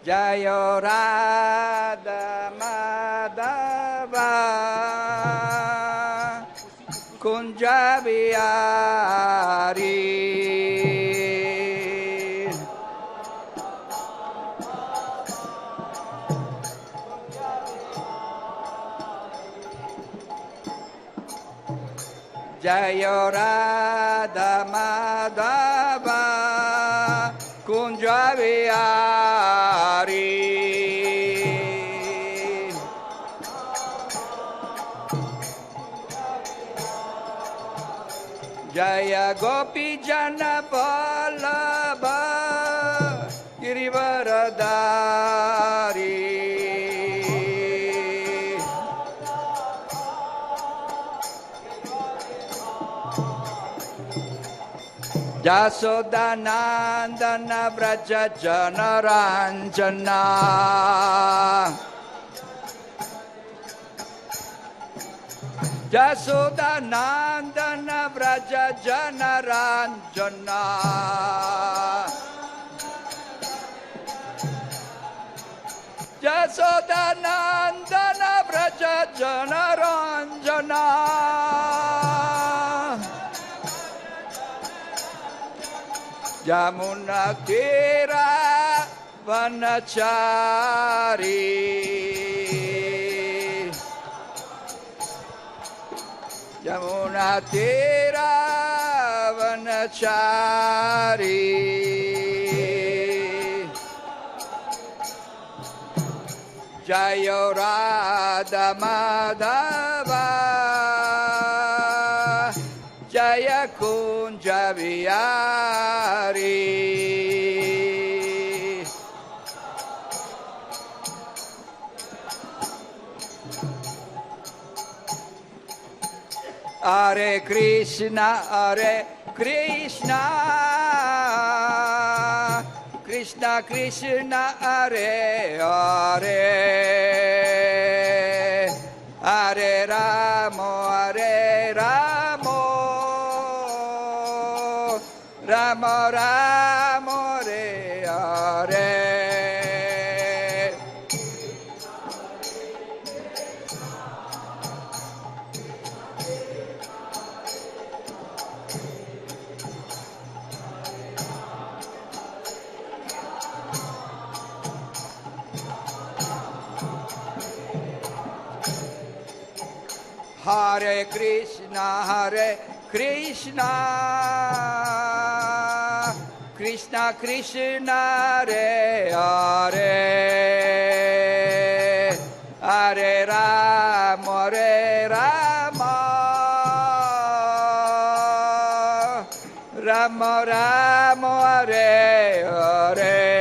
Jayo Radha Madhava Kunja Bihari Jayo Radha Madhava Kunja Bihari Jaya Gopi Jana Vallabha Girivaradari Jasodanandana Vraja Janaranjana Jasodanandana Vraja Janaranjana Jasodanandana Vraja Janaranjana Yamuna Tira Vanachari Yamuna Tira Vanachari Jayo Radha Madhava Jaya Kunja Bihari Hare Krishna Krishna Krishna Hare Hare Hare Ramo Ramo Ramo Hare Hare Hare Krishna Krishna Krishna Hare Hare Hare Ramo Ramo Ramo Hare Hare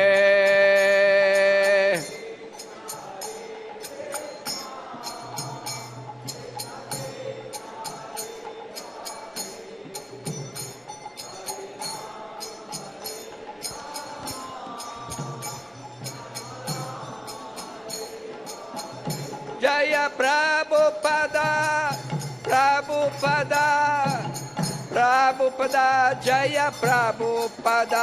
Jaya Prabhupada Jaya Prabhupada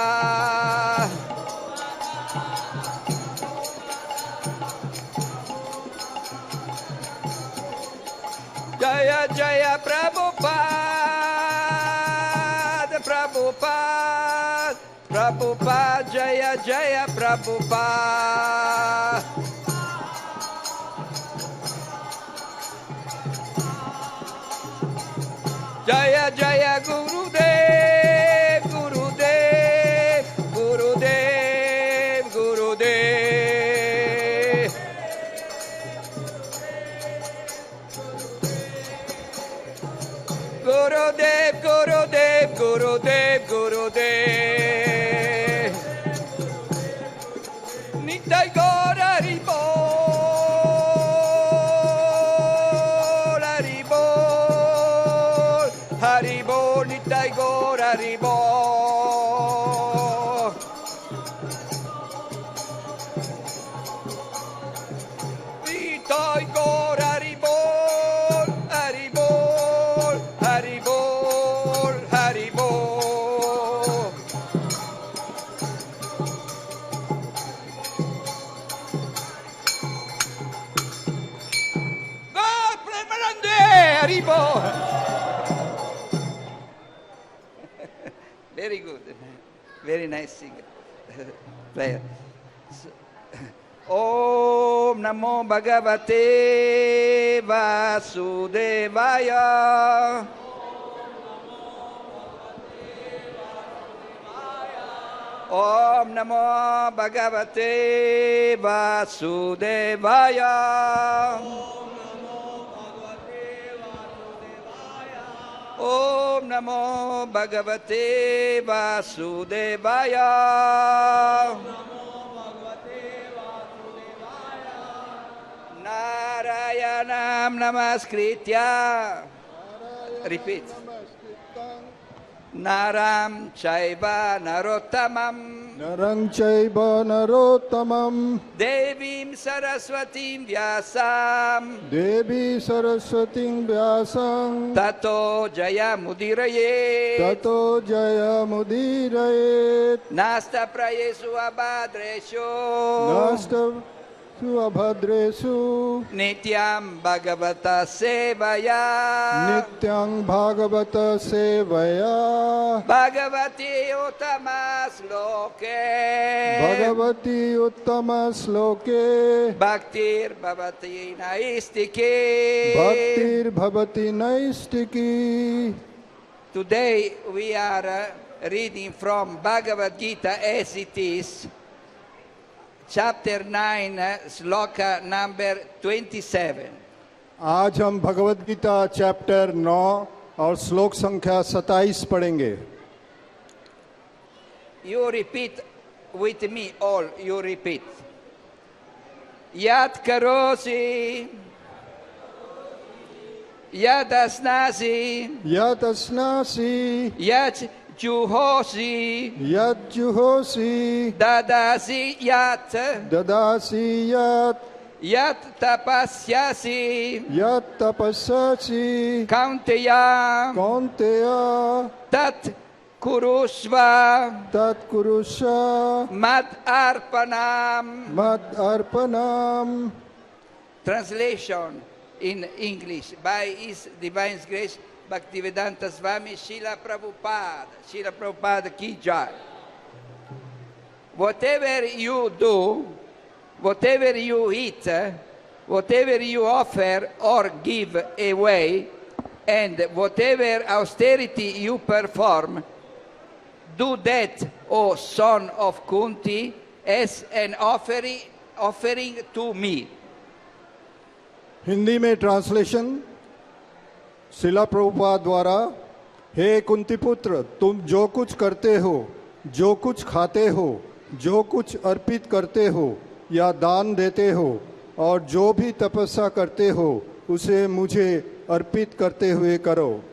Jaya Jaya Prabhupada Jaya Jaya Prabhupada Jaya Jaya Gurudev Gurudev Nitai Gaur Haribol Haribo. Very good. Very nice singer. Player. Om Namo Bhagavate Vasudevaya. Om Namo Bhagavate Vasudevaya. Om Namo Bhagavate Vasudevaya. Narayanam Namaskritya. Repeat. Naram Chaiva Narottamam. Narang Chaiva Narottamam. Devim Saraswatim Vyasam. Devi Saraswatim Vyasam. Tato Jaya Mudiraye. Tato Jaya Mudirayet. Nasta Prayesu Abhadresho. Nasta Abhadresu. Nityam Bhagavata Sevaya. Nityang Bhagavata Sevaya. Bhagavati Uttamas Loke. Bhagavati Uttama Sloke. Bhaktir Bhavati Naistike. Bhaktir Bhavati Naistiki. Today we are reading from Bhagavad Gita as it is, chapter 9, sloka number 27. आज हम Bhagavad Gita chapter 9 और श्लोक संख्या 27 पढ़ेंगे. You repeat with me, all you repeat. Yat karosi, yat asnasi, यत अस्नासि yat juhosi, यत जुहोसि dadasi yat, ददासि यत yat tapasyasi, यत तपस्यसि kaunteya, कौन्तेय tat kurusva, तत्कुरुष mad arpanam. मद अर्पणम. Translation in English by His Divine Grace Bhaktivedanta Swami Srila Prabhupada ki jai. Whatever you do, whatever you eat, whatever you offer or give away, and whatever austerity you perform, do that, O son of Kunti, as an offering to me. Hindi में translation शिला प्रभुपाद द्वारा. हे कुंती पुत्र, तुम जो कुछ करते हो, जो कुछ खाते हो, जो कुछ अर्पित करते हो या दान देते हो, और जो भी तपस्या करते हो, उसे मुझे अर्पित करते हुए करो.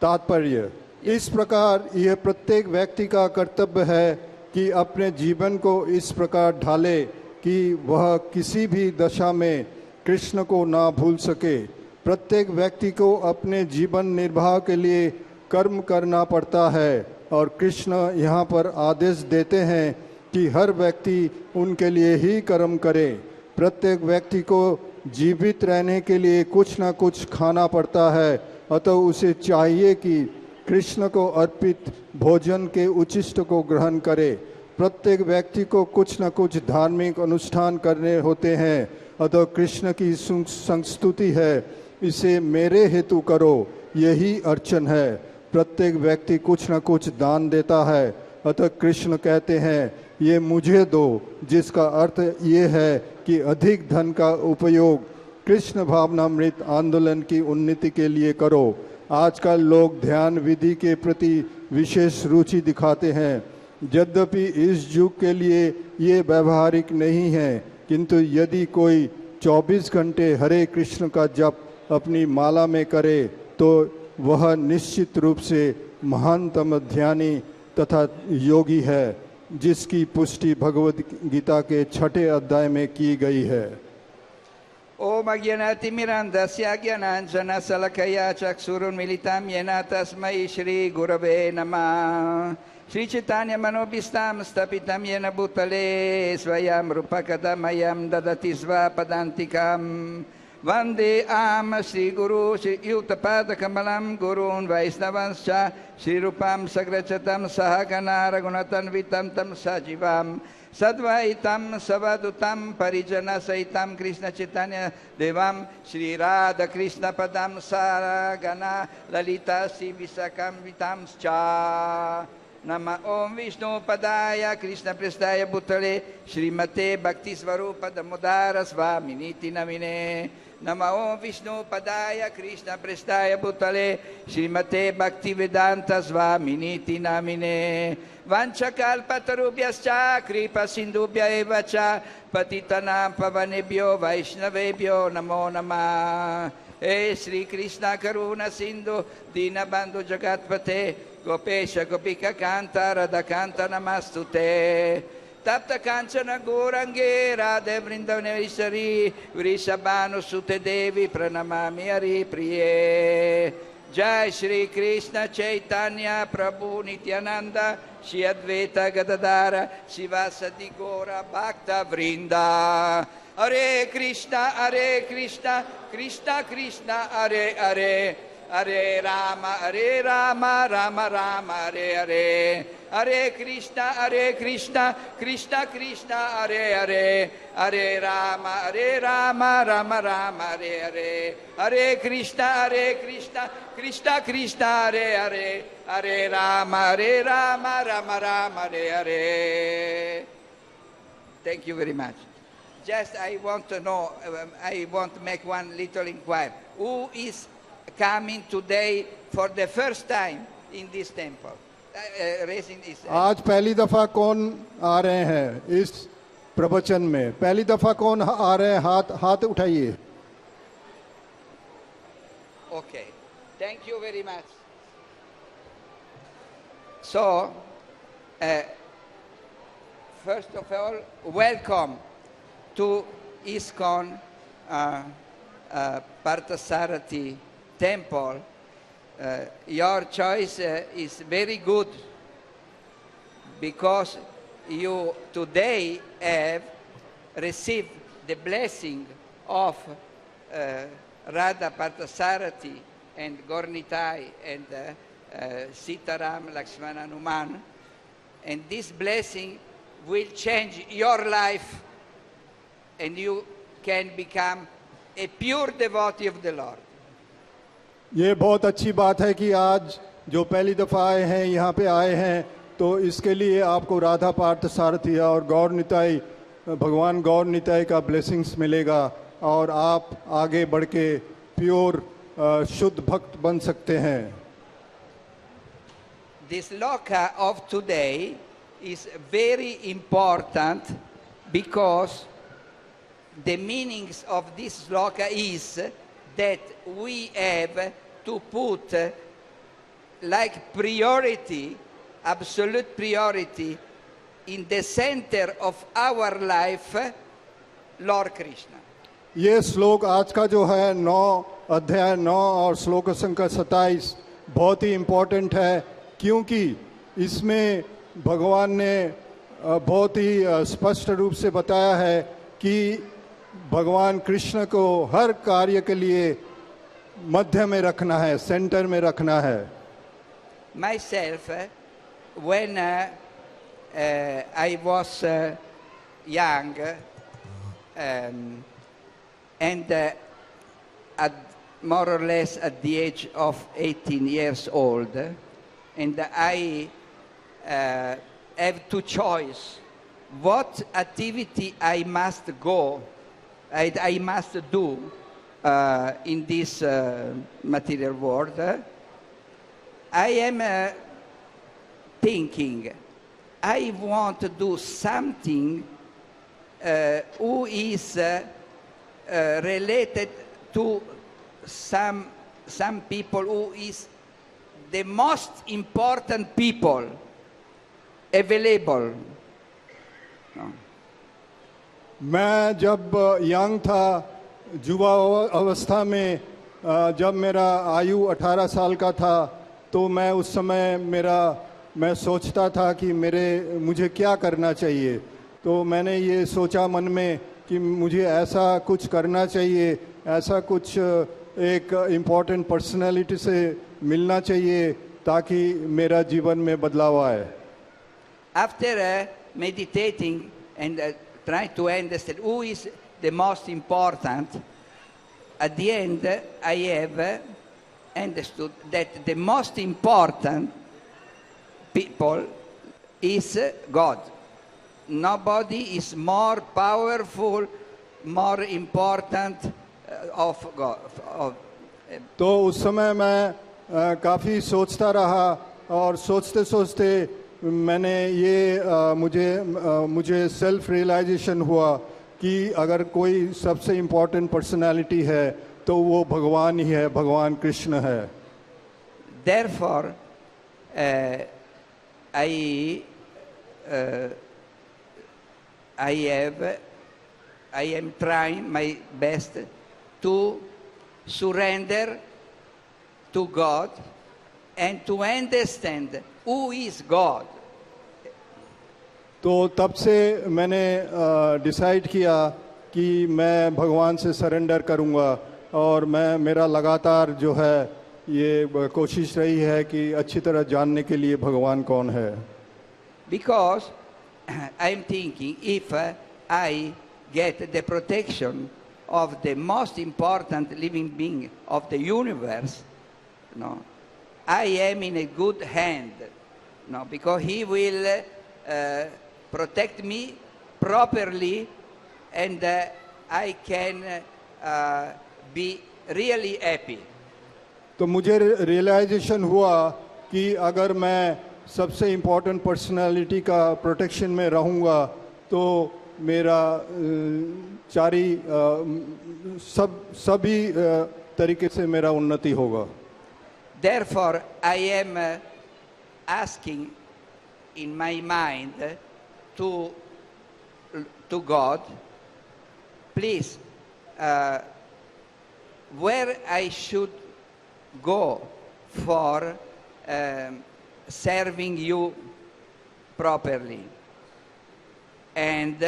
तात्पर्य: इस प्रकार यह प्रत्येक व्यक्ति का कर्तव्य है कि अपने जीवन को इस प्रकार ढाले कि वह किसी भी दशा में कृष्ण को ना भूल सके. प्रत्येक व्यक्ति को अपने जीवन निर्वाह के लिए कर्म करना पड़ता है, और कृष्ण यहाँ पर आदेश देते हैं कि हर व्यक्ति उनके लिए ही कर्म करे. प्रत्येक व्यक्ति को जीवित रहने के लिए कुछ ना कुछ खाना पड़ता है, अतः उसे चाहिए कि कृष्ण को अर्पित भोजन के उचिष्ट को ग्रहण करे. प्रत्येक व्यक्ति को कुछ न कुछ धार्मिक अनुष्ठान करने होते हैं, अतः कृष्ण की संस्तुति है, इसे मेरे हेतु करो, यही अर्चन है. प्रत्येक व्यक्ति कुछ न कुछ दान देता है, अतः कृष्ण कहते हैं ये मुझे दो, जिसका अर्थ ये है कि अधिक धन का उपयोग कृष्ण भावनामृत आंदोलन की उन्नति के लिए करो. आजकल लोग ध्यान विधि के प्रति विशेष रुचि दिखाते हैं, यद्यपि इस युग के लिए ये व्यवहारिक नहीं है, किंतु यदि कोई 24 घंटे हरे कृष्ण का जप अपनी माला में करे तो वह निश्चित रूप से महानतम ध्यानी तथा योगी है, जिसकी पुष्टि भगवद गीता के 6 अध्याय में की गई है. Om Agyanatimirandasya Gyananjana Salakaya Chaksurunmilitam Yena Tasmai Shri Gurave Namah. Shri Chaitanya Manobhistam Stapitam Yena Bhutale Svayam Rupakadamayam Dadati Svapadantikam Vande Am Sri Guru Sri Yuttapada Kamalam Gurun Vaisnavanscha Sri Rupam Sagrachatam Sahagana Raghunatan Vitam Tam Sajivam Sadvaitam Savadutam Parijana Saitam Krishna Chaitanya Devam Sri Radha Krishna Padam Saragana Lalita Sivisakam Vitam Cha Nama Om Vishnu Padaya Krishna Prestaya Bhutale Srimate Bhakti Svarupa Damodara Svaminiti Namine Nama Om Vishnu Padaya Krishna Prestaya Bhutale Srimate Bhakti Vedanta Svaminiti Namine Vanchakalpatarubhyascha Kripa Sindubhya Eva Cha Patitanam Pavanebhyo Vaishnavebhyo Namo Namah He Sri Krishna Karuna Sindhu Dinabandhu Jagatpate Gopesha Gopika Kanta Radha Kanta Namastute Tapta Kanchana Gourange Radhe Vrindavaneshwari Vrishabhanu Sute Devi Pranamami Hari Priye Jai Shri Krishna Chaitanya Prabhu Nityananda Shri Advaita Gadadara Shivasati Gora Bhakta Vrinda Hare Krishna Krishna Krishna Hare Hare Hare Rama Rama Rama Hare Hare Hare Krishna Krishna Krishna Hare Hare Hare Rama Rama Rama Hare Hare Hare Krishna Krishna Krishna Hare Hare Hare Rama Rama Rama Hare Hare. Thank you very much. Just I want to know, I want to make one little inquiry. Who is coming today for the first time in this temple? Raising his hand. आज पहली दफा कौन आ रहे हैं इस प्रवचन में? पहली दफा कौन आ रहे हैं? हाथ उठाइए. Okay, thank you very much. So, first of all, welcome to ISKCON Parthasarathi Temple. Your choice is very good because you today have received the blessing of Radha Parthasarathi and Gornitai and Sitaram Lakshmana Hanuman, and this blessing will change your life and you can become a pure devotee of the Lord. ये बहुत अच्छी बात है कि आज जो पहली दफा आए हैं यहाँ पे आए हैं, तो इसके लिए आपको राधा पार्थ सारथी और गौर निताई, भगवान गौर निताई का ब्लेसिंग्स मिलेगा और आप आगे बढ़ के प्योर शुद्ध भक्त बन सकते हैं. This sloka of today is very important because the meanings of this sloka is that we have to put like priority, absolute priority, in the center of our life, Lord Krishna. ये श्लोक आज का जो है 9 अध्याय 9 और श्लोक संख्या 27 बहुत ही इम्पोर्टेंट है, क्योंकि इसमें भगवान ने बहुत ही स्पष्ट रूप से बताया है कि भगवान कृष्ण को हर कार्य के लिए मध्य में रखना है, सेंटर में रखना है. Myself, when I was young and at more or less at the age of 18 years old, and I have to choose what activity I must go, I must do in this material world. I am thinking, I want to do something who is related to some people who is the most important people available. No. मैं जब young था, युवा अवस्था में, जब मेरा आयु 18 साल का था, तो मैं उस समय मैं सोचता था कि मुझे क्या करना चाहिए. तो मैंने ये सोचा मन में कि मुझे ऐसा कुछ करना चाहिए ऐसा कुछ एक इम्पोर्टेंट पर्सनालिटी से मिलना चाहिए ताकि मेरा जीवन में बदलाव आए। After meditating and trying to understand who is the most important, at the end I have understood that the most important people is God. Nobody is more powerful, more important of God. तो उस समय मैं काफ़ी सोचता रहा और सोचते सोचते मैंने ये मुझे सेल्फ रियलाइजेशन हुआ कि अगर कोई सबसे इम्पोर्टेंट पर्सनालिटी है तो वो भगवान ही है, भगवान कृष्ण है। Therefore, I am trying my best to surrender to God and to understand who is God. तो तब से मैंने डिसाइड किया कि मैं भगवान से सरेंडर करूंगा और मेरा लगातार जो है ये कोशिश रही है कि अच्छी तरह जानने के लिए भगवान कौन है। Because I am thinking if I get the protection of the most important living being of the universe, no, I am in a good hand, no, because he will protect me properly, and I can be really happy. तो मुझे realisation हुआ कि अगर मैं सबसे important personality का protection में रहूँगा तो मेरा सभी तरीके से मेरा उन्नति होगा। Therefore, I am asking in my mind to God, please, where I should go for serving you properly. And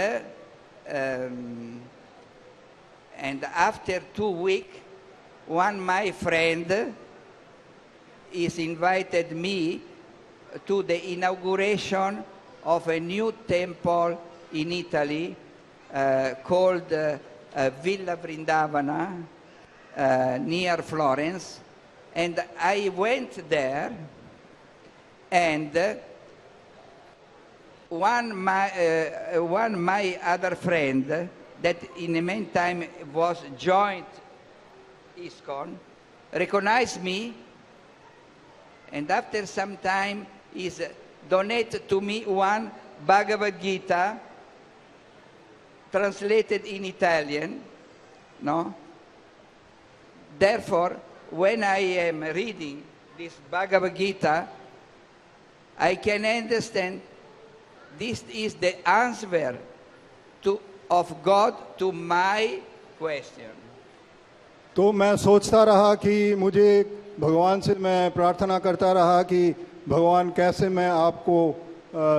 after 2 weeks, one my friend is invited me to the inauguration of a new temple in Italy called Villa Vrindavana near Florence, and I went there, and one my other friend that in the meantime was joined ISKCON recognized me, and after some time is donated to me one Bhagavad Gita translated in Italian, no? Therefore, when I am reading this Bhagavad Gita, I can understand this is the answer of God to my question. तो मैं सोचता रहा कि मुझे भगवान से मैं प्रार्थना करता रहा कि भगवान कैसे मैं आपको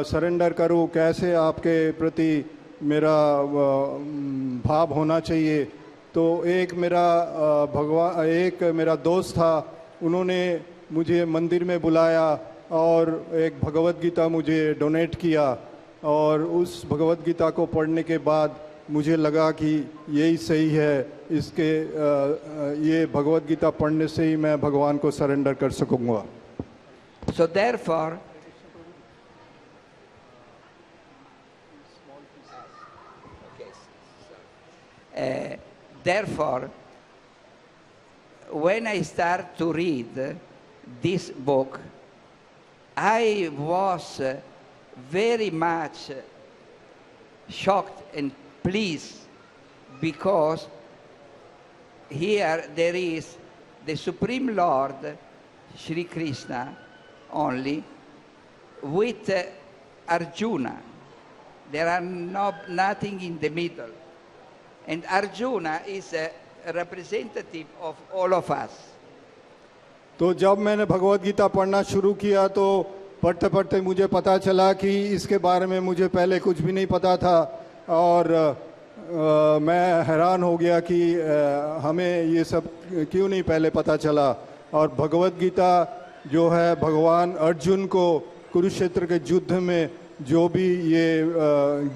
सरेंडर करूं, कैसे आपके प्रति मेरा भाव होना चाहिए। तो एक मेरा दोस्त था, उन्होंने मुझे मंदिर में बुलाया और एक भगवद गीता मुझे डोनेट किया, और उस भगवद गीता को पढ़ने के बाद मुझे लगा कि यही सही है, ये भगवद गीता पढ़ने से ही मैं भगवान को सरेंडर कर सकूंगा। So therefore, when I start to read this book, I was very much shocked and pleased, because here there is the Supreme Lord, Shri Krishna, only, with Arjuna. There are nothing in the middle. And Arjuna is a representative of all of us. तो जब मैंने भगवद गीता पढ़ना शुरू किया तो पढ़ते पढ़ते मुझे पता चला कि इसके बारे में मुझे पहले कुछ भी नहीं पता था, और मैं हैरान हो गया कि हमें ये सब क्यों नहीं पहले पता चला। और भगवत गीता जो है भगवान अर्जुन को कुरुक्षेत्र के युद्ध में जो भी ये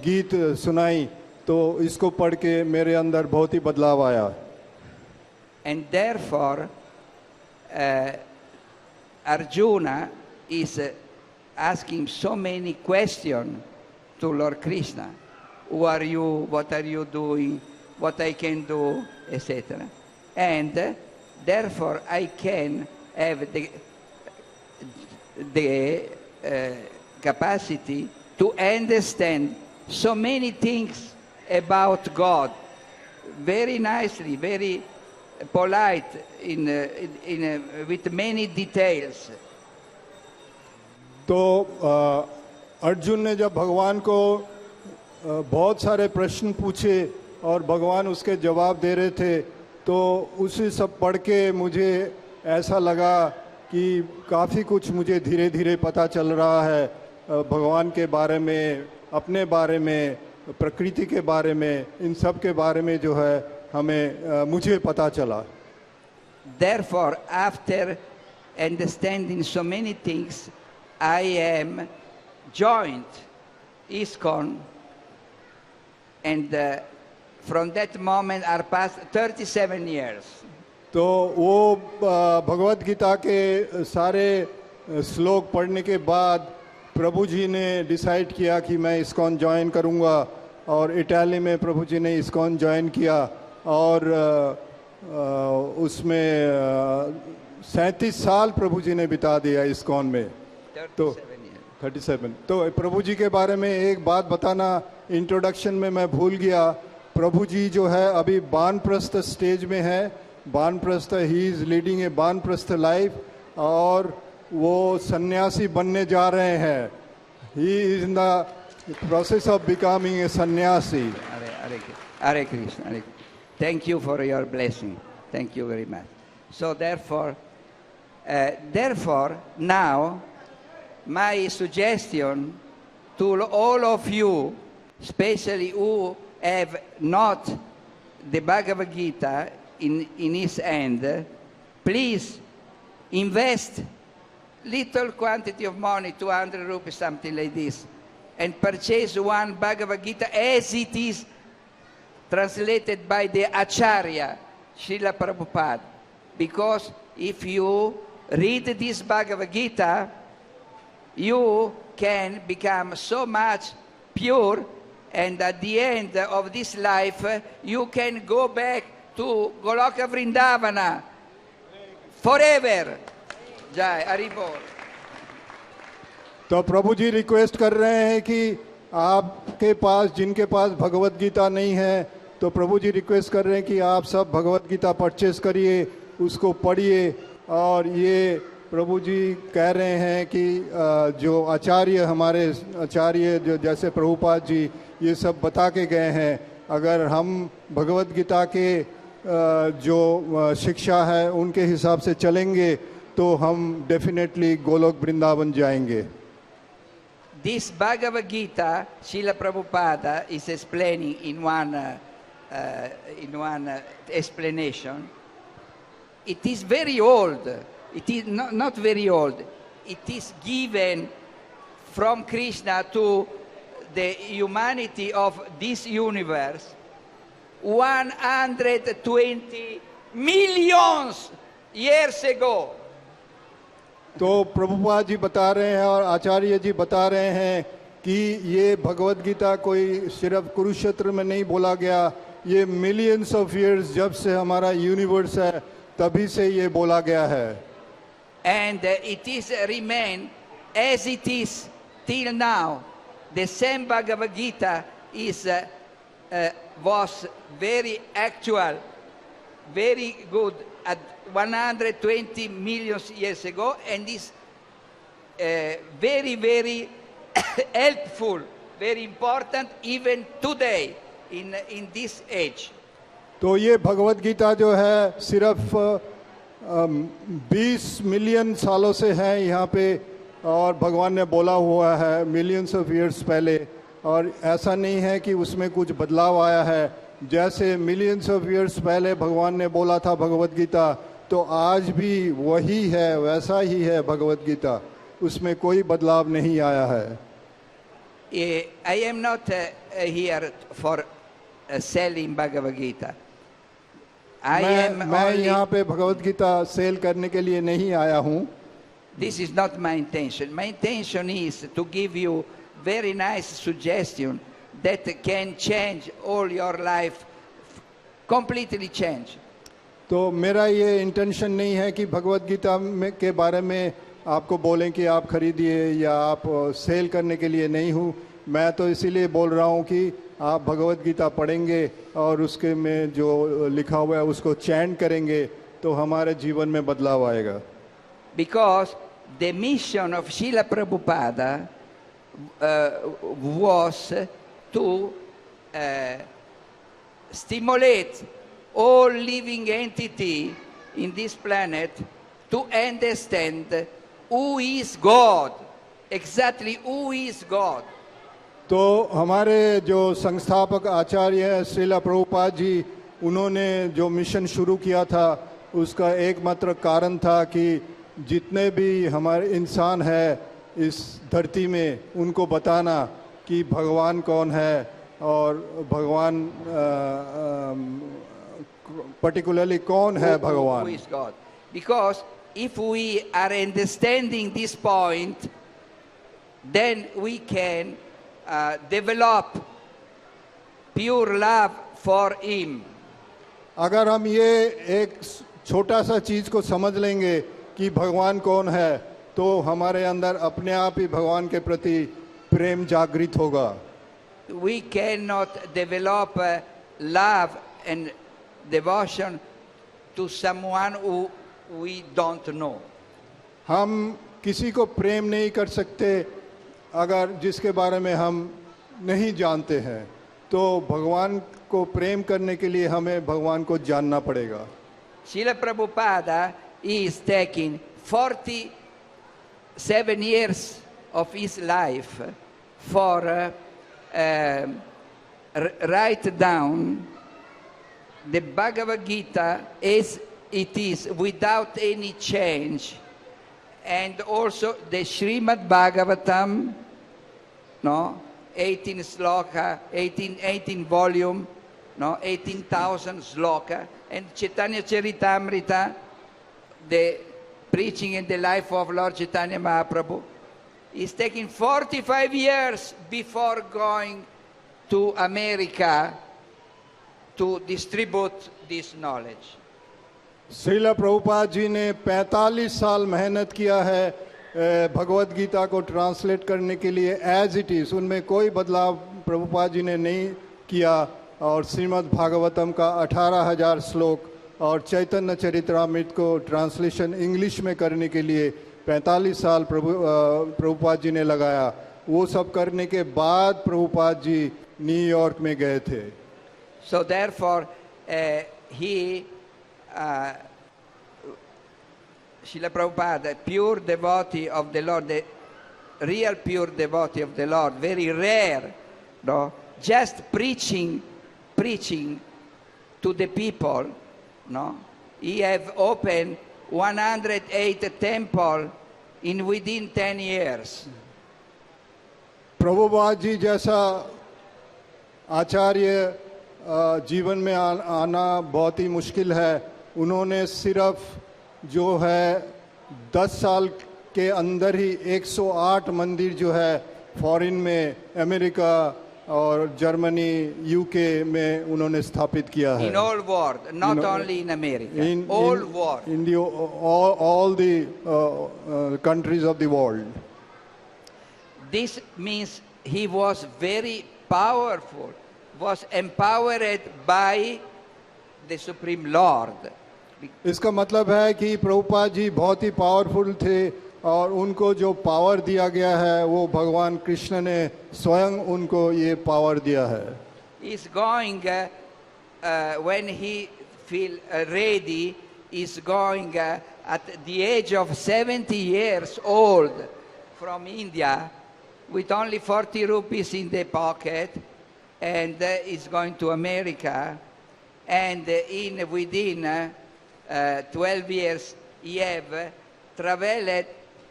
गीत सुनाई, तो इसको पढ़ के मेरे अंदर बहुत ही बदलाव आया। And therefore, Arjuna is asking so many questions to Lord Krishna. Who are you? What are you doing? What I can do, etc. And therefore, I can have the capacity to understand so many things about God very nicely, very polite, with many details. तो अर्जुन ने जब भगवान को बहुत सारे प्रश्न पूछे और भगवान उसके जवाब दे रहे थे, तो उसे सब पढ़ के मुझे ऐसा लगा कि काफ़ी कुछ मुझे धीरे धीरे पता चल रहा है भगवान के बारे में, अपने बारे में, प्रकृति के बारे में, इन सब के बारे में जो है हमें मुझे पता चला। Therefore, after understanding so many things, I am joined ISKCON, and from that moment are passed 37 years. तो वो भगवत गीता के सारे श्लोक पढ़ने के बाद प्रभु जी ने डिसाइड किया कि मैं ISKCON ज्वाइन करूंगा, और इटाली में प्रभु जी ने ISKCON ज्वाइन किया, और उसमें 37 साल प्रभु जी ने बिता दिया ISKCON में। तो 37। तो प्रभु जी के बारे में एक बात बताना इंट्रोडक्शन में मैं भूल गया। प्रभु जी जो है अभी वानप्रस्थ स्टेज में है, वानप्रस्थ, ही इज लीडिंग ए वानप्रस्थ लाइफ, और वो सन्यासी बनने जा रहे हैं। He is in the process of becoming a सन्यासी। Hare Krishna, Hare Krishna. Thank you for your blessing. Thank you very much. So therefore, now my suggestion to all of you, especially who have not the Bhagavad Gita in his hand, please invest little quantity of money, 200 rupees, something like this, and purchase one Bhagavad Gita as it is translated by the Acharya, Srila Prabhupada. Because if you read this Bhagavad Gita, you can become so much pure, and at the end of this life, you can go back to Goloka Vrindavana forever. Jai, Haribol. तो प्रभु जी request कर रहे हैं कि आपके पास, जिनके पास भगवत गीता नहीं है, तो प्रभु जी रिक्वेस्ट कर रहे हैं कि आप सब भगवत गीता परचेस करिए, उसको पढ़िए। और ये प्रभु जी कह रहे हैं कि जो आचार्य, हमारे आचार्य जो जैसे प्रभुपाद जी ये सब बता के गए हैं, अगर हम भगवत गीता के जो शिक्षा है उनके हिसाब से चलेंगे तो हम डेफिनेटली गोलोक वृंदावन जाएंगे। This Bhagavad Gita, Srila Prabhupada is explaining in one explanation. It is very old. It is not very old. It is given from Krishna to the humanity of this universe 120 millions years ago. तो प्रभुपाद जी बता रहे हैं और आचार्य जी बता रहे हैं कि ये भगवत गीता कोई सिर्फ कुरुक्षेत्र में नहीं बोला गया, ये मिलियंस ऑफ इयर्स जब से हमारा यूनिवर्स है तभी से ये बोला गया है। And it is remain as it is till now. The same Bhagavad Gita is was very actual, very good at 120 million years ago, and is very, very helpful, very important even today in this age. तो ये भगवत गीता जो है सिर्फ 20 million सालों से है यहाँ पे, और भगवान ने बोला हुआ है मिलियंस ऑफ ईयर्स पहले, और ऐसा नहीं है कि उसमें कुछ बदलाव आया है। जैसे मिलियंस ऑफ ईयर्स पहले भगवान ने बोला था भगवत गीता, तो आज भी वही है, वैसा ही है भगवत गीता, उसमें कोई बदलाव नहीं आया है। I am not here for selling Bhagavad Gita. मैं यहाँ पे भगवत गीता सेल करने के लिए नहीं आया हूँ। This is not my intention. My intention is to give you very nice suggestion that can change all your life, completely change. तो मेरा ये इंटेंशन नहीं है कि भगवत गीता के बारे में आपको बोलें कि आप खरीदिए या आप सेल करने के लिए नहीं हूँ। मैं तो इसीलिए बोल रहा हूँ कि आप भगवत गीता पढ़ेंगे और उसके में जो लिखा हुआ है उसको चैंट करेंगे तो हमारे जीवन में बदलाव आएगा। Because the mission of Srila Prabhupada was to stimulate all living entity in this planet to understand who is God, exactly who is God. तो हमारे जो संस्थापक आचार्य हैं श्रीला प्रभुपाद जी, उन्होंने जो मिशन शुरू किया था उसका एकमात्र कारण था कि जितने भी हमारे इंसान हैं इस धरती में उनको बताना कि भगवान कौन है और भगवान पर्टिकुलरली कौन है भगवान। Who is God? Because if we are understanding this point, then we can develop pure love for Him. अगर हम ये एक छोटा सा चीज को समझ लेंगे कि भगवान कौन है तो हमारे अंदर अपने आप ही भगवान के प्रति प्रेम जागृत होगा। We cannot develop love and devotion to someone who we don't know. हम किसी को प्रेम नहीं कर सकते अगर जिसके बारे में हम नहीं जानते हैं, तो भगवान को प्रेम करने के लिए हमें भगवान को जानना पड़ेगा। Srila Prabhupada is taking 47 years of his life for write down the Bhagavad Gita as it is without any change, and also the Srimad Bhagavatam, no, 18 sloka, 18 volume, no, 18,000 sloka, and Chaitanya Charitamrita, the preaching in the life of Lord Chaitanya Mahaprabhu. It's taking 45 years before going to America to distribute this knowledge. Srila Prabhupada ji ने 45 साल मेहनत किया है भगवत गीता को translate करने के लिए as it is, उनमें कोई बदलाव प्रभुपाद जी ने नहीं किया। और श्रीमद् भागवतम का 18,000 श्लोक और चैतन्य चरित्रामृत को ट्रांसलेशन इंग्लिश में करने के लिए 45 साल प्रभुपाद जी ने लगाया। वो सब करने के बाद प्रभुपाद जी न्यूयॉर्क में गए थे। So therefore, Srila Prabhupada, pure devotee of the Lord, the real pure devotee of the Lord, very rare, no? Just preaching to the people, no? He have opened 108 temple in within 10 years. Prabhupada ji जैसा आचार्य जीवन में आना बहुत ही मुश्किल है। उन्होंने सिर्फ जो है 10 साल के अंदर ही 108 मंदिर जो है फॉरेन में, अमेरिका और जर्मनी, यूके में उन्होंने स्थापित किया है। In all world, not only in America, all world. In the all the countries of the world. This means he was very powerful, was empowered by the Supreme Lord. इसका मतलब है कि प्रभुपाद जी बहुत ही पावरफुल थे और उनको जो पावर दिया गया है वो भगवान कृष्ण ने स्वयं उनको ये पावर दिया है। He's going when he feel ready, is going at the age of 70 years old from India with only 40 rupees in the pocket, and is going to America, and within 12 years he have traveled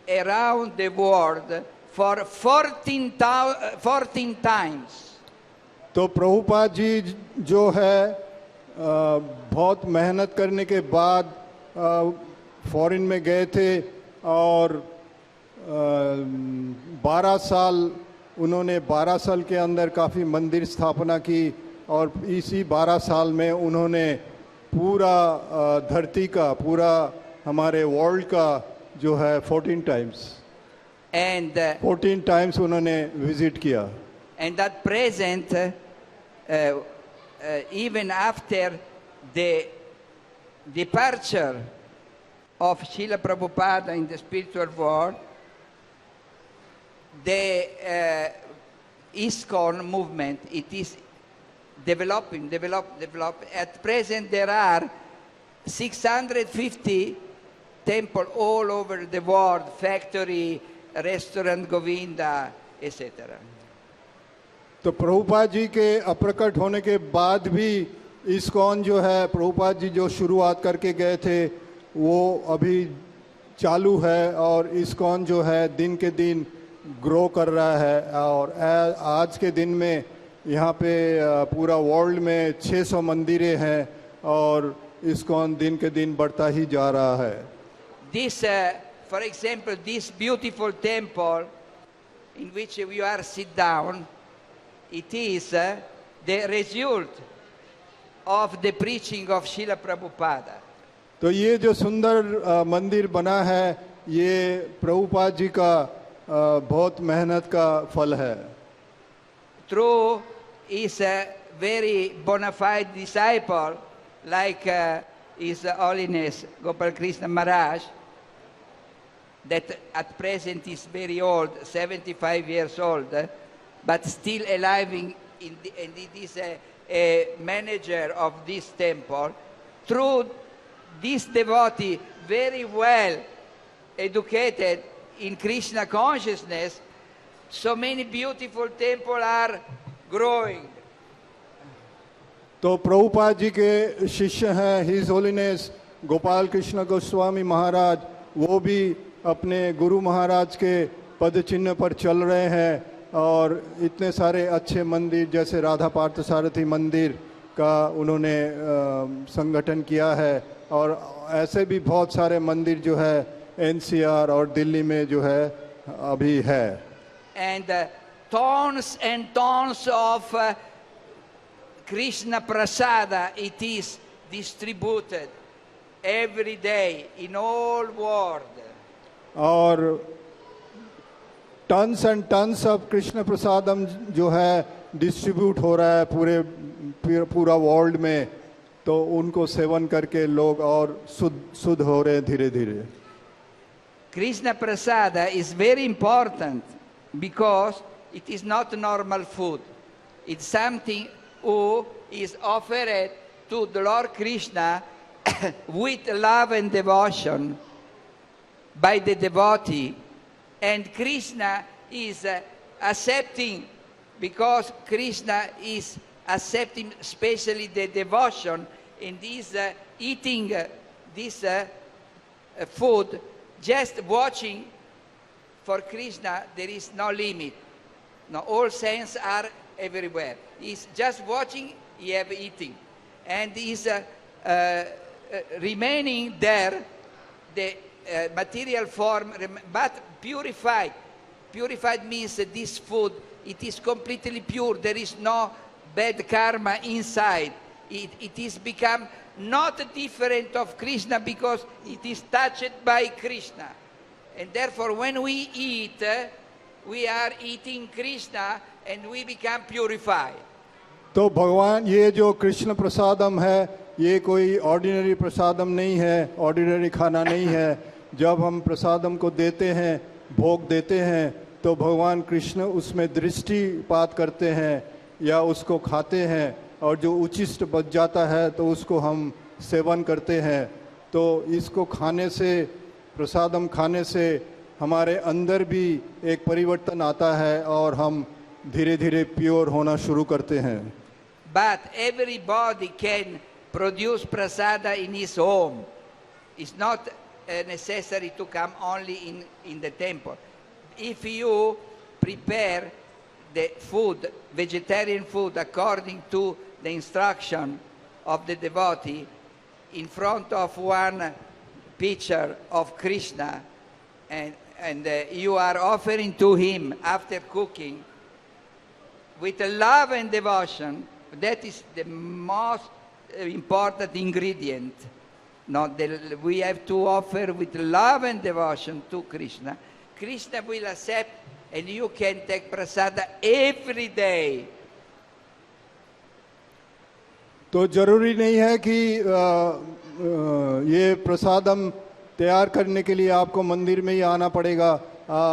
around the world for 14 times. तो प्रभुपाद जी जो है बहुत मेहनत करने के बाद foreign में गए थे और 12 साल उन्होंने 12 साल के अंदर काफ़ी मंदिर स्थापना की और इसी 12 साल में उन्होंने पूरा धरती का पूरा हमारे वर्ल्ड का जो है 14 टाइम्स And 14 टाइम्स उन्होंने विजिट किया. and at present, even after the departure of Srila Prabhupada in the spiritual world, the ISKCON movement, it is developing. At present there are 650 temples all over the world, factory, restaurant Govinda, etc. तो प्रभुपाद जी के अप्रकट होने के बाद भी ISKCON जो है प्रभुपाद जी जो शुरुआत करके गए थे वो अभी चालू है और इस्कॉन जो है दिन के दिन ग्रो कर रहा है और आज के दिन में यहाँ पे पूरा वर्ल्ड में 600 मंदिरें हैं और इस्कॉन दिन के दिन बढ़ता ही जा रहा है. This, for example, this beautiful temple in which you are sit down, it is the result of the preaching of Srila Prabhupada. तो ये जो सुंदर मंदिर बना है ये प्रभुपाद जी का बहुत मेहनत का फल है. Through his very bona fide disciple, like His Holiness Gopal Krishna Maharaj, that at present is very old, 75 years old, but still alive and it is a manager of this temple. Through this devotee, very well educated in Krishna consciousness, so many beautiful temples are growing. तो प्रभुपाद जी के शिष्य हैं his holiness Gopal Krishna Goswami महाराज, वो भी अपने गुरु महाराज के पद चिन्ह पर चल रहे हैं और इतने सारे अच्छे मंदिर जैसे राधा पार्थसारथी मंदिर का उन्होंने संगठन किया है और ऐसे भी बहुत सारे मंदिर जो है एनसीआर और दिल्ली में जो है अभी है. And tons and tons of Krishna Prasada, it is distributed every day in all world. और tons and tons of Krishna prasadam जो है डिस्ट्रीब्यूट हो रहा है पूरा वर्ल्ड में, तो उनको सेवन करके लोग और शुद्ध हो रहे हैं धीरे धीरे. Krishna Prasada is very important because it is not normal food. It's something who is offered to the Lord Krishna with love and devotion by the devotee, and Krishna is accepting, because Krishna is accepting especially the devotion in this eating this food, just watching. For Krishna there is no limit. No, all senses are everywhere. He's just watching, he have eating. And he's remaining there, the material form, but purified. Purified means that this food, it is completely pure. There is no bad karma inside. It is become not different of Krishna because it is touched by Krishna. And therefore when we eat, we are eating Krishna and we become purified. तो भगवान ये जो कृष्ण प्रसादम है ये कोई ordinary प्रसादम नहीं है, ordinary खाना नहीं है. जब हम प्रसादम को देते हैं, भोग देते हैं, तो भगवान कृष्ण उसमें दृष्टिपात करते हैं या उसको खाते हैं और जो उचिष्ट बच जाता है तो उसको हम सेवन करते हैं. तो इसको खाने से, प्रसादम खाने से हमारे अंदर भी एक परिवर्तन आता है और हम धीरे धीरे प्योर होना शुरू करते हैं। But everybody can produce prasada in his home. It's not necessary to come only in the temple. If you prepare the food, vegetarian food, according to the instruction of the devotee, in front of one picture of Krishna, and you are offering to him after cooking, with love and devotion, that is the most important ingredient. We have to offer with love and devotion to Krishna. Krishna will accept, and you can take prasada every day. तो जरूरी नहीं है कि ये प्रसादम तैयार करने के लिए आपको मंदिर में ही आना पड़ेगा।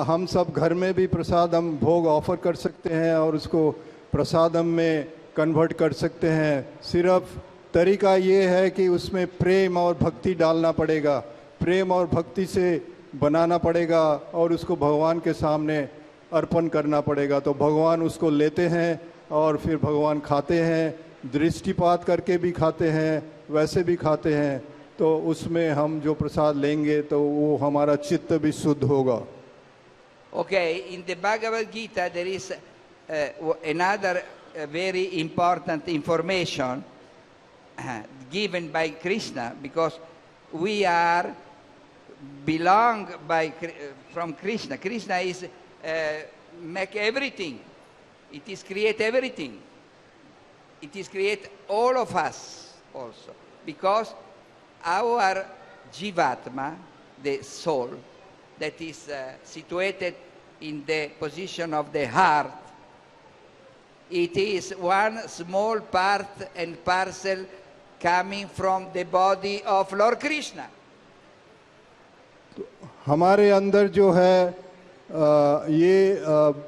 हम सब घर में भी प्रसादम भोग ऑफर कर सकते हैं और उसको प्रसादम में कन्वर्ट कर सकते हैं। सिर्फ तरीका ये है कि उसमें प्रेम और भक्ति डालना पड़ेगा, प्रेम और भक्ति से बनाना पड़ेगा और उसको भगवान के सामने अर्पण करना पड़ेगा। तो भगवान उसको लेते हैं और फिर भगवान खाते हैं, दृष्टिपात करके भी खाते हैं, वैसे भी खाते हैं। तो उसमें हम जो प्रसाद लेंगे तो वो हमारा चित्त भी शुद्ध होगा। Okay, in the Bhagavad Gita there is another very important information given by Krishna, because we are belong from Krishna. Krishna is make everything. It is create everything. It is create all of us also, because our Jivatma, the soul, that is situated in the position of the heart, it is one small part and parcel coming from the body of Lord Krishna. हमारे अंदर जो है ये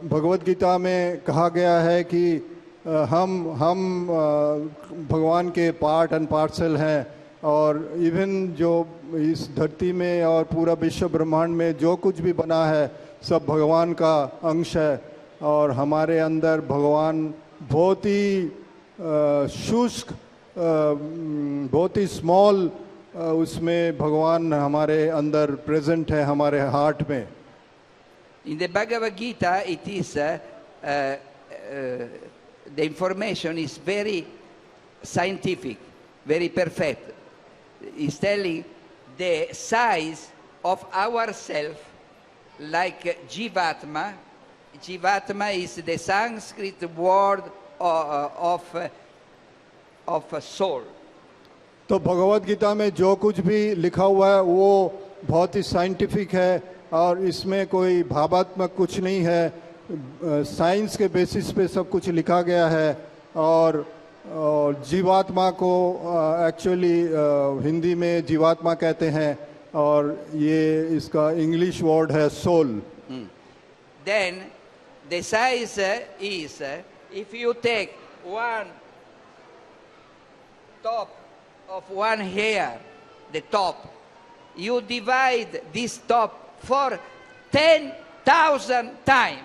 भगवत गीता में कहा गया है कि हम भगवान के पार्ट एंड पार्सल हैं, और इवन जो इस धरती में और पूरा विश्व ब्रह्मांड में जो कुछ भी बना है सब भगवान का अंश है। और हमारे अंदर भगवान बहुत ही शुष्क, बहुत ही स्मॉल, उसमें भगवान हमारे अंदर प्रेजेंट है, हमारे हार्ट में। In the Bhagavad Gita, it is the information is very scientific, very perfect. It's telling the size of ourself, like Jivatma. Jivatma is the Sanskrit word of soul. तो भगवत गीता में जो कुछ भी लिखा हुआ है वो बहुत ही साइंटिफिक है और इसमें कोई भावात्मक कुछ नहीं है। साइंस के बेसिस पे सब कुछ लिखा गया है। और जीवात्मा को एक्चुअली हिंदी में जीवात्मा कहते हैं और ये इसका इंग्लिश वर्ड है soul. Then the size is, if you take one top of one hair, the top, you divide this top for 10,000 times.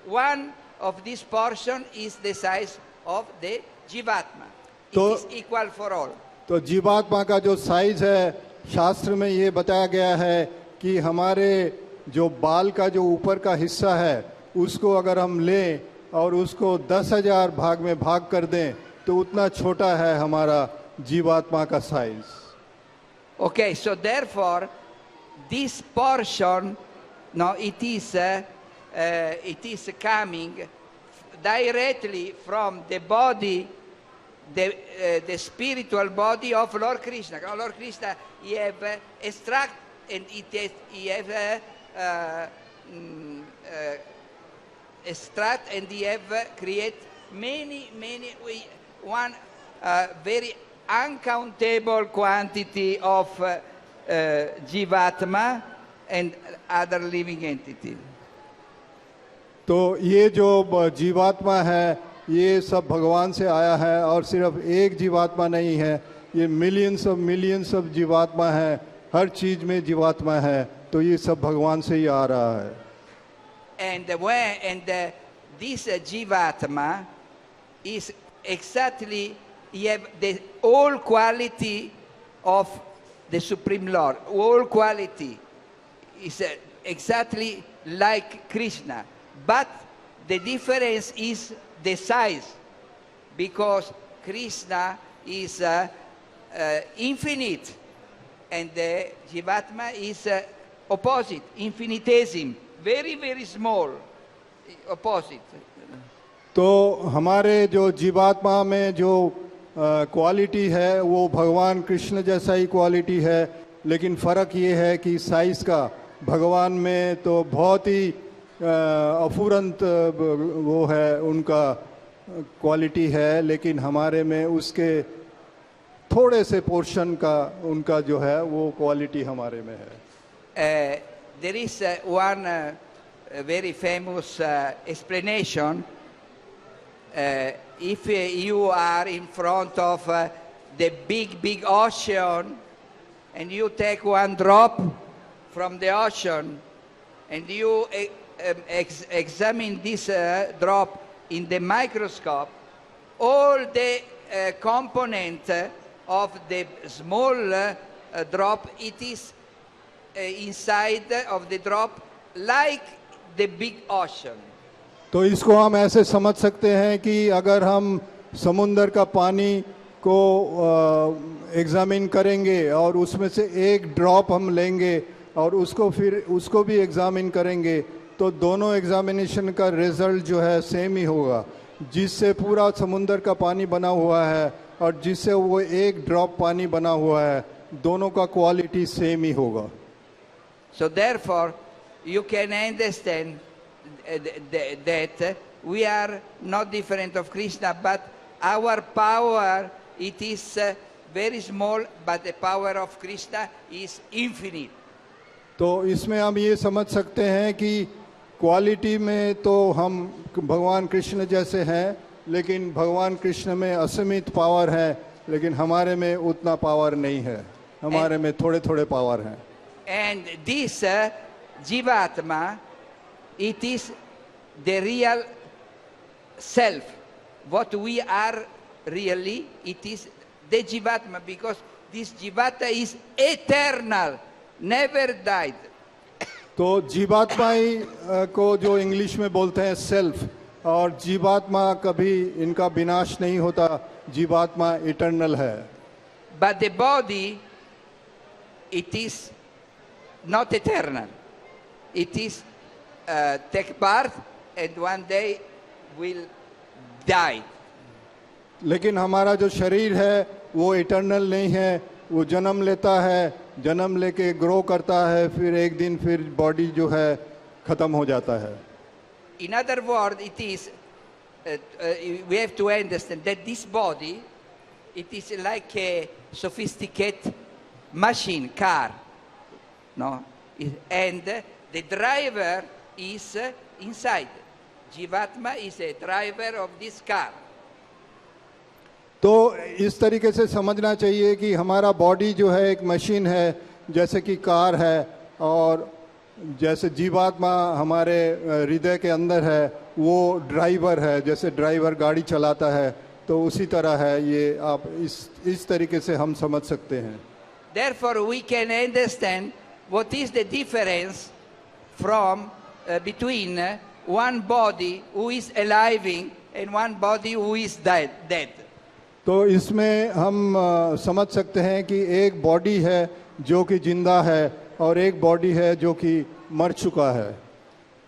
One of this portion is the size of the Jivatma. It is equal for all. तो जीवात्मा का जो size है शास्त्र में ये बताया गया है कि हमारे जो बाल का जो ऊपर का हिस्सा है उसको अगर हम लें और उसको 10,000 भाग में भाग कर दें तो उतना छोटा है हमारा जीवात्मा का size. Okay, so therefore this portion, no, it is coming directly from the body, the spiritual body of Lord Krishna. Lord Krishna, he have extract and he have extract and he have create many one very uncountable quantity of Jivatma and other living entities. तो ये जो जीवात्मा है ये सब भगवान से आया है और सिर्फ एक जीवात्मा नहीं है, ये मिलियंस ऑफ जीवात्मा है, हर चीज में जीवात्मा है। तो ये सब भगवान से ही आ रहा है। This Jivatma is exactly, you have the whole quality of the Supreme Lord. All quality is exactly like Krishna. But the difference is the size, because Krishna is infinite and the Jivatma is opposite, infinitesimal, very, very small, opposite. तो हमारे जो जीवात्मा में जो quality है वो भगवान कृष्ण जैसा ही क्वालिटी है, लेकिन फ़र्क ये है कि साइज़ का भगवान में तो बहुत ही अफुरंत वो है, उनका क्वालिटी है, लेकिन हमारे में उसके थोड़े से पोर्शन का उनका जो है वो क्वालिटी हमारे में है। There is one very famous explanation. If you are in front of the big ocean and you take one drop from the ocean and you examine this drop in the microscope, all the component of the small drop, it is inside of the drop like the big ocean. तो इसको हम ऐसे समझ सकते हैं कि अगर हम समुंदर का पानी को एग्जामिन करेंगे और उसमें से एक ड्रॉप हम लेंगे और उसको भी एग्जामिन करेंगे, तो दोनों एग्जामिनेशन का रिजल्ट जो है सेम ही होगा। जिससे पूरा समुंदर का पानी बना हुआ है और जिससे वो एक ड्रॉप पानी बना हुआ है, दोनों का क्वालिटी सेम ही होगा। So therefore you can understand that we are not different of Krishna, but our power, it is very small, but the power of Krishna is infinite. तो इसमें हम ये समझ सकते हैं कि क्वालिटी में तो हम भगवान कृष्ण जैसे हैं, लेकिन भगवान कृष्ण में असीमित पावर है, लेकिन हमारे में उतना पावर नहीं है, हमारे में थोड़े थोड़े पावर हैं। And this Jivatma, it is the real self. What we are really, it is the Jivatma, because this Jivata is eternal, never died. तो जीवात्मा ही को जो इंग्लिश में बोलते हैं सेल्फ, और जीवात्मा कभी इनका विनाश नहीं होता, जीवात्मा इटर्नल है। But the body, it is not eternal. It is take birth and one day will die. लेकिन हमारा जो शरीर है वो इटर्नल नहीं है, वो जन्म लेता है, जन्म लेके ग्रो करता है, फिर एक दिन फिर बॉडी जो है खत्म हो जाता है। In other words, it is we have to understand that this body, it is like a sophisticated machine, car, no, and the driver is inside. Jivatma is a driver of this car. तो इस तरीके से समझना चाहिए कि हमारा body जो है एक मशीन है, जैसे कि कार है, और जैसे जीवात्मा हमारे हृदय के अंदर है वो ड्राइवर है, जैसे ड्राइवर गाड़ी चलाता है, तो उसी तरह है ये। आप इस तरीके से हम समझ सकते हैं। Therefore we can understand what is the difference from between one body who is alive and one body who is dead. तो इसमें हम समझ सकते हैं कि एक बॉडी है जो कि जिंदा है और एक बॉडी है जो कि मर चुका है।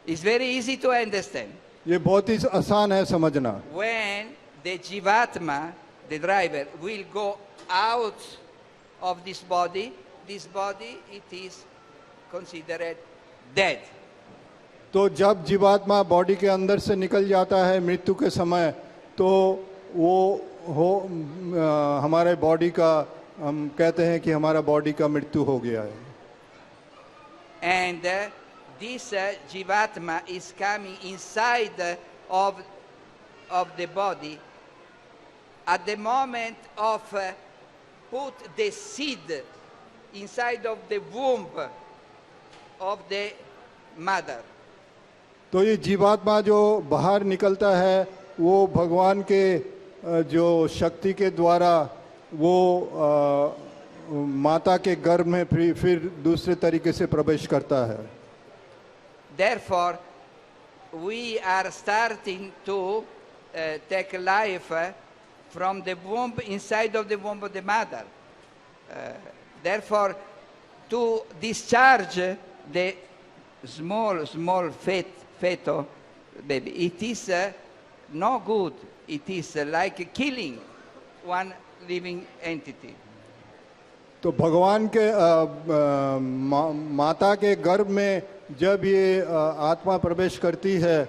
It's very easy to understand. ये बहुत ही आसान है समझना। When the Jivatma, the driver, will go out of this body it is considered dead. तो जब जीवात्मा बॉडी के अंदर से निकल जाता है मृत्यु के समय, तो वो हमारे बॉडी का, हम कहते हैं कि हमारा बॉडी का मृत्यु हो गया है। And this Jivatma is coming inside of the body at the moment of put the seed inside of the womb. of the mother. तो ये जीवात्मा जो बाहर निकलता है वो भगवान के जो शक्ति के द्वारा वो माता के गर्भ में फिर दूसरे तरीके से प्रवेश करता है. Therefore, we are starting to take life from the womb, inside of the womb of the mother. Therefore, to discharge the small feto baby, it is no good. It is like killing one living entity. तो भगवान के माता के गर्भ में जब ये आत्मा प्रवेश करती है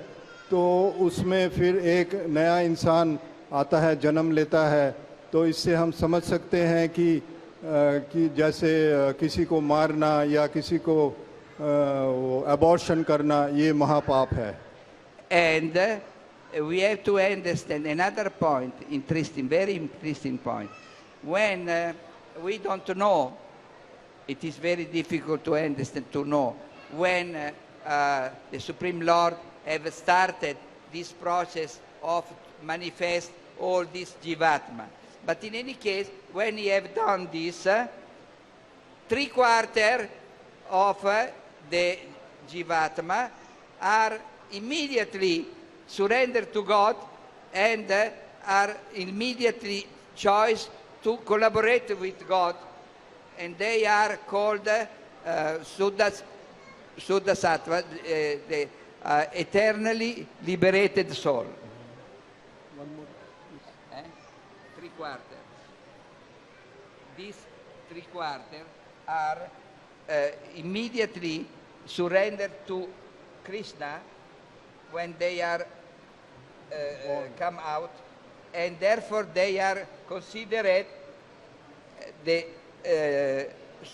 तो उसमें फिर एक नया इंसान आता है, जन्म लेता है. तो इससे हम समझ सकते हैं कि जैसे किसी को मारना या किसी को अबॉर्शन करना ये महापाप है. And we have to understand another point, interesting, very interesting point. When we don't know, it is very difficult to understand, to know when the Supreme Lord have started this process of manifest all this Jivatma. But in any case, when he have done this, 3/4 of the Jivatma are immediately surrendered to God and are immediately choice to collaborate with God, and they are called Suddha Sattva, the eternally liberated soul. 3/4. These 3/4 are immediately surrendered to Krishna when they are come out, and therefore they are considered the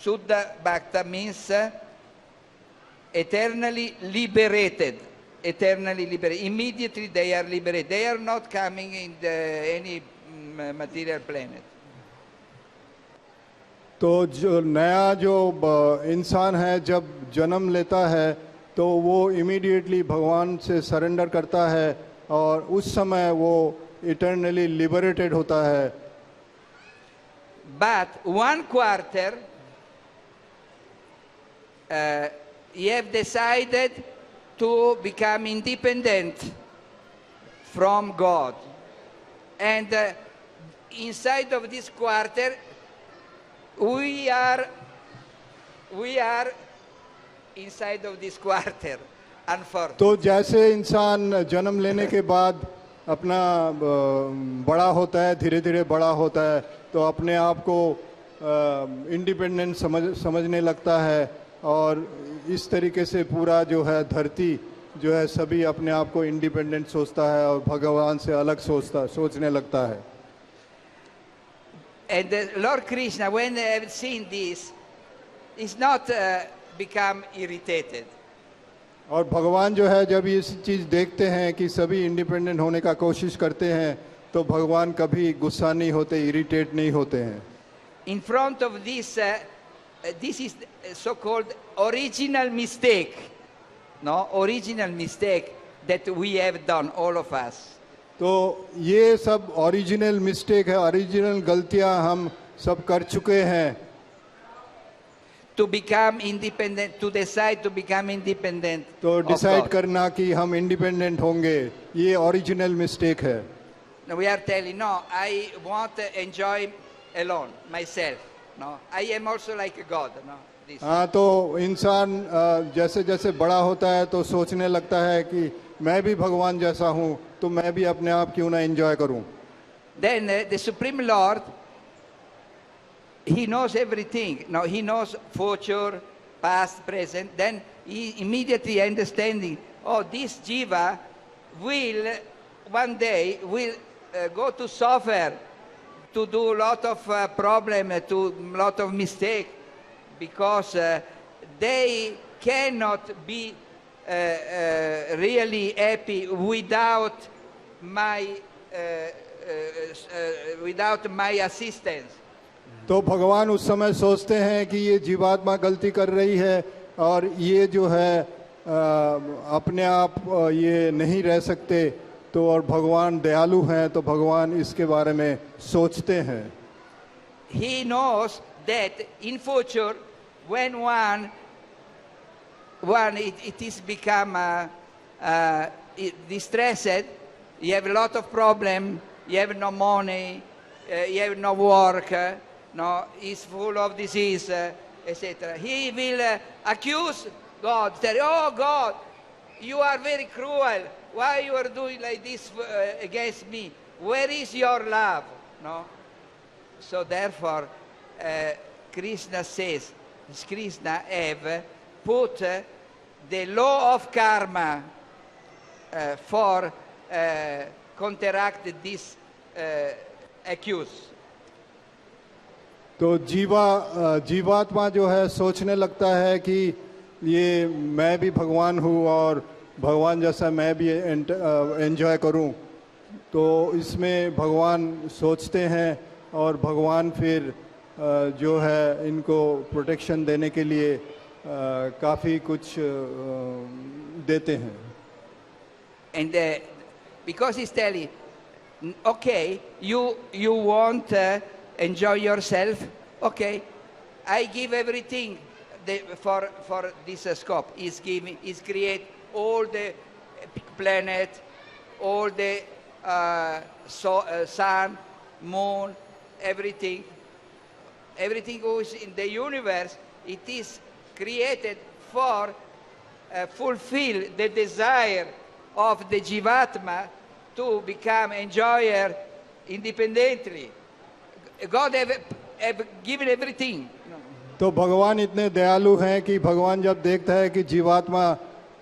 Suddha Bhakta means eternally liberated. Eternally liberated. Immediately they are liberated. They are not coming in any material planet. तो जो नया जो इंसान है जब जन्म लेता है तो वो इमीडिएटली भगवान से सरेंडर करता है और उस समय वो इटर्नली लिबरेटेड होता है. But 1/4 you have decided to become independent from God, and inside of this quarter we are inside of this quarter, unfortunately. तो जैसे इंसान जन्म लेने के बाद अपना बड़ा होता है, धीरे धीरे बड़ा होता है, तो अपने आप को इंडिपेंडेंट समझने लगता है और इस तरीके से पूरा जो है धरती जो है सभी अपने आप को इंडिपेंडेंट सोचता है और भगवान से अलग सोचने लगता है. And Lord Krishna, when they have seen this, is not become irritated. और भगवान जो है जब ये चीज देखते हैं कि सभी इंडिपेंडेंट होने का कोशिश करते हैं तो भगवान कभी गुस्सा नहीं होते, इरिटेट नहीं होते हैं. In front of this, this is so-called original mistake, no? Original mistake that we have done, all of us. तो ये सब ओरिजिनल मिस्टेक है, ओरिजिनल गलतियां हम सब कर चुके हैं. To become independent, to decide to become independent. तो of डिसाइड God. करना कि हम इंडिपेंडेंट होंगे, ये ओरिजिनल मिस्टेक है. Now we are telling, no, I want to enjoy alone, myself. No, I am also like a God. No, this. हाँ, तो इंसान जैसे जैसे बड़ा होता है तो सोचने लगता है कि मैं भी भगवान जैसा हूँ, तो मैं भी अपने आप क्यों ना एंजॉय करूँ. Then the Supreme Lord, He knows everything. No, He knows future, past, present. Then He immediately understanding, oh, this jiva will one day will go to suffer, to do a lot of problem, to a lot of mistake, because they cannot be really happy without my assistance. तो भगवान उस समय सोचते हैं कि ये जीवात्मा गलती कर रही है और ये जो है अपने आप ये नहीं रह सकते, तो और भगवान दयालु हैं, तो भगवान इसके बारे में सोचते हैं। He knows that in future, when one it is become distressed, you have a lot of problem, you have no money, you have no work, no, is full of disease, etc. He will accuse God, say, "Oh God, you are very cruel. Why you are doing like this against me? Where is your love?" No. So therefore, Krishna says, Krishna have put the law of karma for counteract this accuse. तो जीवात्मा जो है सोचने लगता है कि ये मैं भी भगवान हूँ और भगवान जैसा मैं भी एंजॉय करूँ, तो इसमें भगवान सोचते हैं और भगवान फिर जो है इनको प्रोटेक्शन देने के लिए काफ़ी कुछ देते हैं। And because he's telling, okay, you want enjoy yourself, okay, I give everything for this scope. He's create all the planet, all the sun, moon, everything who is in the universe. It is created for fulfill the desire of the Jivatma to become enjoyer independently. God have given everything. तो भगवान इतने दयालु हैं कि भगवान जब देखता है कि जीवात्मा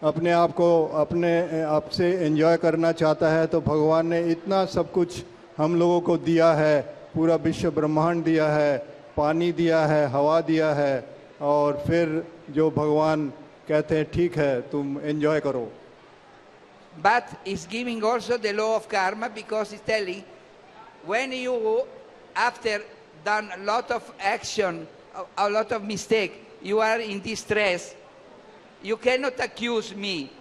अपने आप को अपने आप से एंजॉय करना चाहता है, तो भगवान ने इतना सब कुछ हम लोगों को दिया है, पूरा विश्व ब्रह्मांड दिया है, पानी दिया है, हवा दिया है, और फिर जो भगवान कहते हैं ठीक है तुम एंजॉय करो। But he's giving also the law of karma, because he's telling, when you after done a lot of action, a lot of mistake, you are in distress, you cannot accuse me.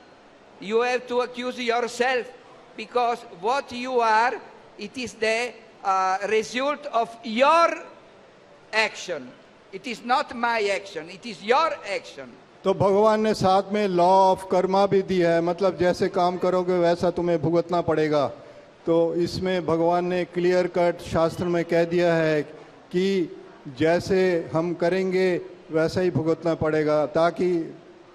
You have to accuse yourself, because what you are, it is the result of your action. It is not my action, it is your action. तो भगवान ने साथ में law of Karma भी दिया है, मतलब जैसे काम करोगे वैसा तुम्हें भुगतना पड़ेगा। तो इसमें भगवान ने क्लियर कट शास्त्र में कह दिया है कि जैसे हम करेंगे वैसा ही भुगतना पड़ेगा, ताकि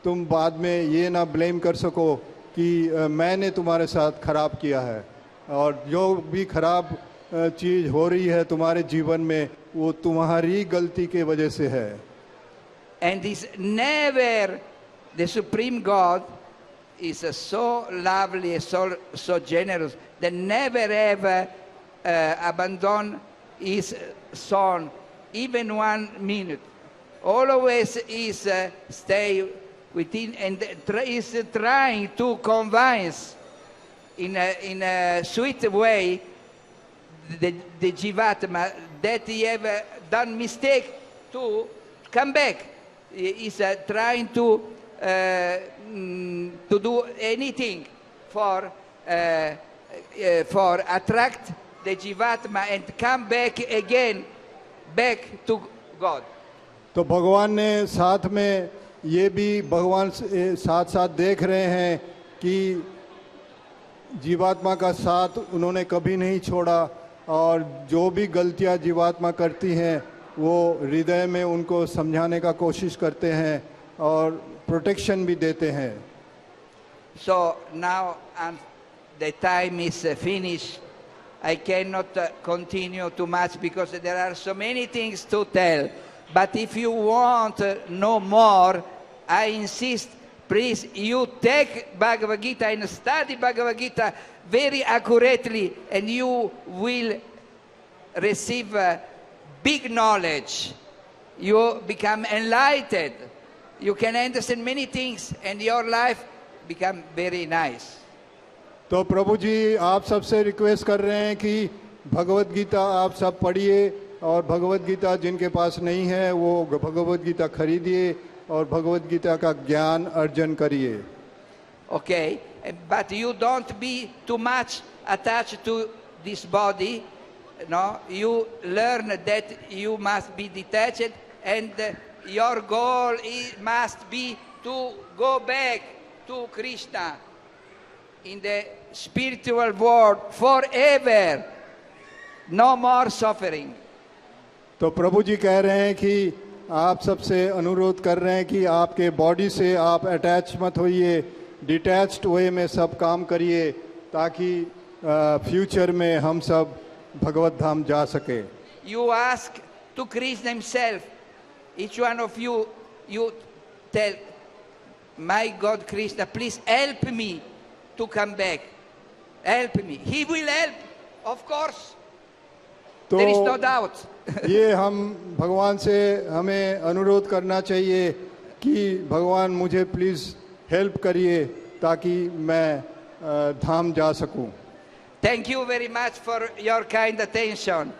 तुम बाद में ये ना ब्लेम कर सको कि मैंने तुम्हारे साथ खराब किया है, और जो भी खराब चीज़ हो रही है तुम्हारे जीवन में वो तुम्हारी गलती के वजह से है। And is never, the Supreme God is so lovely, so generous, that never ever abandon his son even 1 minute. Always is stay within, and is trying to convince in a sweet way the Jivatma that he have done mistake to come back. He is trying to do anything for attract the Jivatma and come back again, back to God. तो भगवान ने साथ में ये भी भगवान साथ साथ देख रहे हैं कि जीवात्मा का साथ उन्होंने कभी नहीं छोड़ा, और जो भी गलतियां जीवात्मा करती हैं वो हृदय में उनको समझाने का कोशिश करते हैं और प्रोटेक्शन भी देते हैं। So now the time is finished. I cannot continue too much because there are so many things to tell. But if you want to know more, I insist, please, you take Bhagavad Gita and study Bhagavad Gita very accurately, and you will receive big knowledge. You become enlightened. You can understand many things, and your life become very nice. तो प्रभु जी आप सबसे request कर रहे हैं कि भगवत गीता आप सब पढ़िए, और भगवत गीता जिनके पास नहीं है वो भगवत गीता खरीदिए और भगवत गीता का ज्ञान अर्जन करिए। Okay? But you don't be too much attached to this body. No, you learn that you must be detached, and your goal must be to go back to Krishna in the spiritual world forever. No more suffering. तो प्रभु जी कह रहे हैं कि आप सबसे अनुरोध कर रहे हैं कि आपके बॉडी से आप अटैच मत होइए, डिटैच्ड वे में सब काम करिए, ताकि फ्यूचर में हम सब भगवत धाम जा सके। You ask to Krishna himself, each one of you, you tell, my God Krishna, please help me to come back. Help me. He will help, of course. तो There is no doubt. ये हम भगवान से हमें अनुरोध करना चाहिए कि भगवान मुझे प्लीज़ हेल्प करिए ताकि मैं धाम जा सकूं। Thank you very much for your kind attention.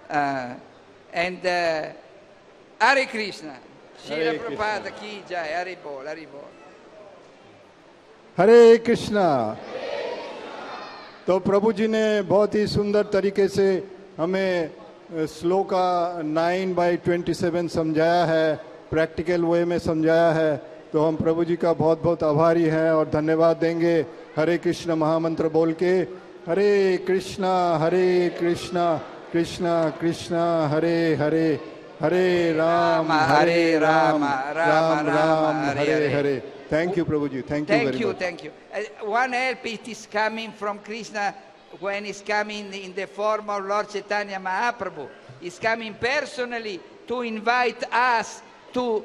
And Hare Krishna. Srila Prabhupada ki jai. Hare Bol, Hare Bol. हरे कृष्णा। तो प्रभु जी ने बहुत ही सुंदर तरीके से हमें श्लोका 9/27 समझाया है, प्रैक्टिकल वे में समझाया है। तो हम प्रभु जी का बहुत बहुत आभारी हैं और धन्यवाद देंगे हरे कृष्ण महामंत्र बोल के। हरे कृष्णा कृष्णा कृष्णा हरे हरे, हरे Ram Ram Ram Hare Hare. Thank you, Prabhuji. Thank you very much. Thank you. One help it is coming from Krishna when he's coming in the form of Lord Chaitanya Mahaprabhu. He's coming personally to invite us to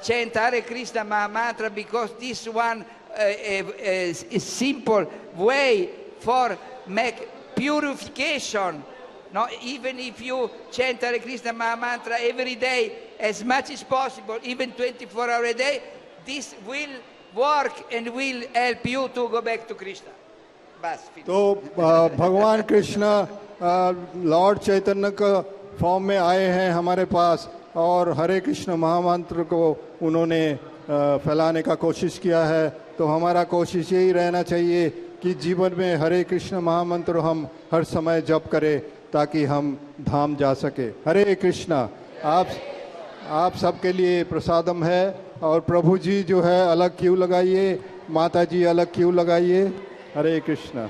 chant Hare Krishna Mahamantra, because this one is a simple way for make purification. No, even if you chant Hare Krishna Mahamantra every day as much as possible, even 24 hours a day, this will work and will help you to go back to Krishna. बस। तो भगवान Krishna Lord चैतन्य का form में आए हैं हमारे पास, और हरे कृष्ण महामंत्र को उन्होंने फैलाने का कोशिश किया है। तो हमारा कोशिश यही रहना चाहिए कि जीवन में हरे कृष्ण महामंत्र हम हर समय जप करें ताकि हम धाम जा सके। हरे कृष्णा। आप सबके लिए प्रसादम है, और प्रभु जी जो है अलग क्यों लगाइए, माता जी अलग क्यों लगाइए। हरे कृष्णा।